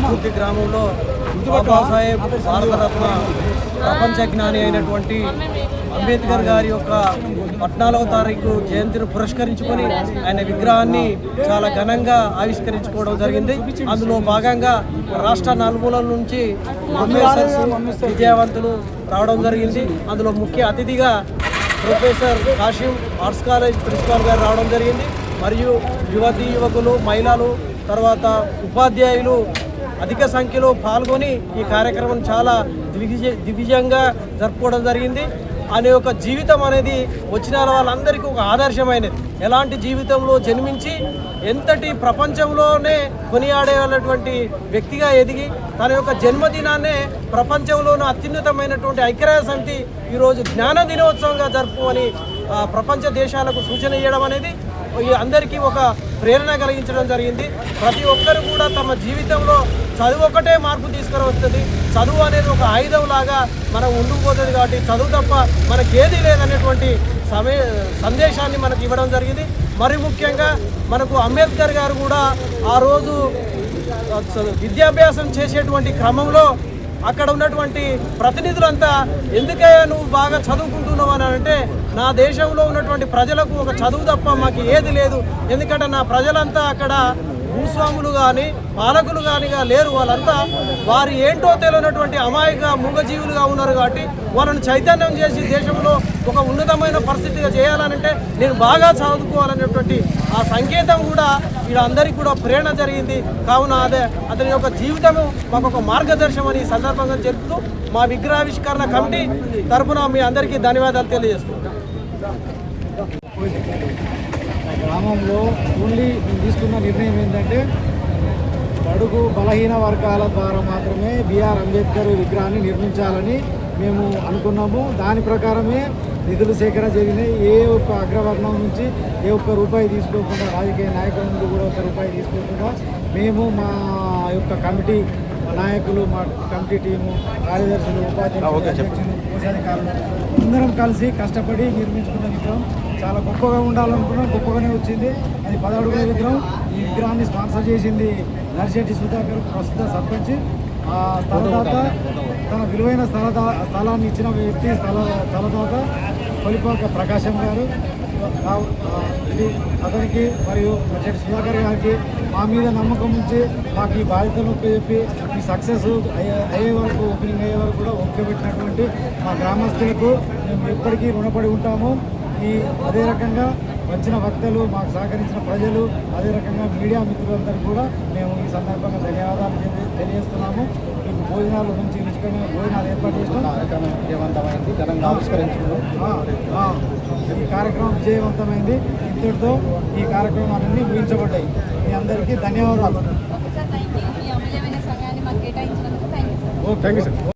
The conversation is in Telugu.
పూర్తి గ్రామంలో బాబాసాహెబ్ భారతరత్న ప్రపంచ జ్ఞాని అయినటువంటి అంబేద్కర్ గారి యొక్క 14వ తారీఖు జయంతిని పురస్కరించుకొని ఆయన విగ్రహాన్ని చాలా ఘనంగా ఆవిష్కరించుకోవడం జరిగింది. అందులో భాగంగా రాష్ట్ర నలుమూలల నుంచి ప్రొఫెసర్స్ విద్యావంతులు రావడం జరిగింది. అందులో ముఖ్య అతిథిగా professor Kasim arts college principal గారు రావడం జరిగింది. మరియు యువతీ యువకులు, మహిళలు, తర్వాత ఉపాధ్యాయులు అధిక సంఖ్యలో పాల్గొని ఈ కార్యక్రమం చాలా దిగ్విజయంగా జరుపుకోవడం జరిగింది. ఆయన యొక్క జీవితం అనేది వచ్చిన వాళ్ళందరికీ ఒక ఆదర్శమైనది. ఎలాంటి జీవితంలో జన్మించి ఎంతటి ప్రపంచంలోనే కొనియాడేటువంటి వ్యక్తిగా ఎదిగి తన యొక్క జన్మదినాన్నే ప్రపంచంలోనే అత్యున్నతమైనటువంటి ఐక్యరాజ్య సమితి ఈరోజు జ్ఞాన దినోత్సవంగా జరుపుకొని ప్రపంచ దేశాలకు సూచన ఇవ్వడం అనేది అందరికీ ఒక ప్రేరణ కలిగించడం జరిగింది. ప్రతి ఒక్కరు కూడా తమ జీవితంలో చదువు ఒకటే మార్పు తీసుకువస్తుంది. చదువు అనేది ఒక ఆయుధం లాగా మనం ఉండిపోతుంది. కాబట్టి చదువు తప్ప మనకేదీ లేదనేటువంటి సందేశాన్ని మనకు ఇవ్వడం జరిగింది. మరి ముఖ్యంగా మనకు అంబేద్కర్ గారు కూడా ఆ రోజు విద్యాభ్యాసం చేసేటువంటి క్రమంలో అక్కడ ఉన్నటువంటి ప్రతినిధులంతా ఎందుకయ్యా నువ్వు బాగా చదువుకుంటున్నావు అని అంటే, నా దేశంలో ఉన్నటువంటి ప్రజలకు ఒక చదువు తప్ప మాకు ఏది లేదు. ఎందుకంటే నా ప్రజలంతా అక్కడ భూస్వాములు కానీ పాలకులు కానీ లేరు. వాళ్ళంతా వారు ఏంటో తెలియనటువంటి అమాయక మూగజీవులుగా ఉన్నారు. కాబట్టి వాళ్ళని చైతన్యం చేసి దేశంలో ఒక ఉన్నతమైన పరిస్థితిగా చేయాలనంటే నేను బాగా చదువుకోవాలనేటువంటి ఆ సంకేతం కూడా వీళ్ళందరికీ కూడా ప్రేరణ జరిగింది. కావున అతని యొక్క జీవితము మాకు ఒక మార్గదర్శనం అని సందర్భంగా చెప్తూ మా విగ్రహావిష్కరణ కమిటీ తరఫున మీ అందరికీ ధన్యవాదాలు తెలియజేస్తున్నాం. గ్రామంలో ఓన్లీ మేము తీసుకున్న నిర్ణయం ఏంటంటే బడుగు బలహీన వర్గాల ద్వారా మాత్రమే బిఆర్ అంబేద్కర్ విగ్రహాన్ని నిర్మించాలని మేము అనుకున్నాము. దాని ప్రకారమే నిధులు సేకరణ జరిగినాయి. ఏ ఒక్క అగ్రవర్ణం నుంచి ఏ ఒక్క రూపాయి తీసుకోకుండా, రాజకీయ నాయకుల నుండి కూడా ఒక్క రూపాయి తీసుకోకుండా మేము మా యొక్క కమిటీ నాయకులు, మా కమిటీ టీము, కార్యదర్శులు, ఉపాధ్యక్షులు, అధ్యక్షులు, కోశాధికారులు అందరం కలిసి కష్టపడి నిర్మించుకున్న విగ్రహం చాలా గొప్పగా ఉండాలనుకున్నాం. గొప్పగానే వచ్చింది. అది 10 అడుగుల విగ్రహం. ఈ విగ్రహాన్ని స్పాన్సర్ చేసింది నర్శెట్టి సుధాకర్, ప్రస్తుత సర్పంచ్. స్థలదాత, తన విలువైన స్థలాన్ని ఇచ్చిన వ్యక్తి స్థలదాత కొలిపాక ప్రకాశం గారు. ఇది అతనికి మరియు నర్శెట్టి సుధాకర్ గారికి మా మీద నమ్మకం ఉంచి మాకు ఈ బాధ్యతలు చెప్పి ఈ సక్సెస్ అయ్యే వరకు, ఓపెనింగ్ అయ్యే వరకు కూడా ఒప్పుకోబెట్టినటువంటి మా గ్రామస్తులకు మేము ఎప్పటికీ రుణపడి ఉంటాము. అదే రకంగా వచ్చిన వక్తలు, మాకు సహకరించిన ప్రజలు, అదే రకంగా మీడియా మిత్రులందరూ కూడా మేము ఈ సందర్భంగా ధన్యవాదాలు తెలియజేస్తున్నాము. మీకు భోజనాలు మంచి రుచికరమైన భోజనాలు ఏర్పాటు చేస్తున్నాం. విజయవంతమైంది, ఘనంగా ఆవిష్కరించుకున్నాం. ఈ కార్యక్రమం విజయవంతమైంది. ఇంతటితో ఈ కార్యక్రమాలన్నీ ముగించబడ్డాయి. మీ అందరికీ ధన్యవాదాలు. Thank you sir.